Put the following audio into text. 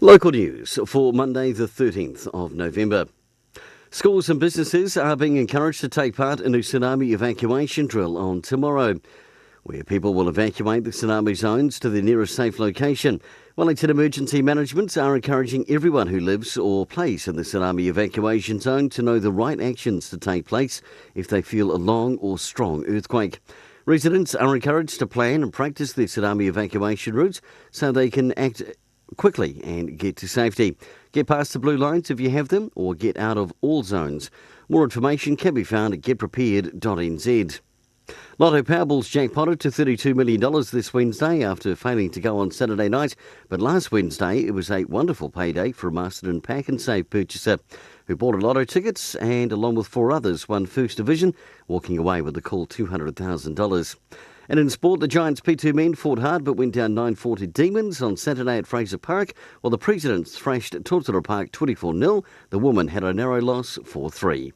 Local news for Monday the 13th of November. Schools and businesses are being encouraged to take part in a tsunami evacuation drill on tomorrow, where people will evacuate the tsunami zones to their nearest safe location. Wellington Emergency Management are encouraging everyone who lives or plays in the tsunami evacuation zone to know the right actions to take place if they feel a long or strong earthquake. Residents are encouraged to plan and practice their tsunami evacuation routes so they can act quickly and get to safety. Get past the blue lines if you have them, or get out of all zones. More information can be found at getprepared.nz. Lotto Powerball's jackpotted to $32 million this Wednesday after failing to go on Saturday night. But last Wednesday, it was a wonderful payday for a Masterton Pack and Save purchaser who bought a lotto tickets and, along with four others, won First Division, walking away with the cool $200,000. And in sport, the Giants P2 men fought hard but went down 9-4 to Demons on Saturday at Fraser Park, while the Presidents thrashed Totara Park 24-0. The women had a narrow loss 4-3.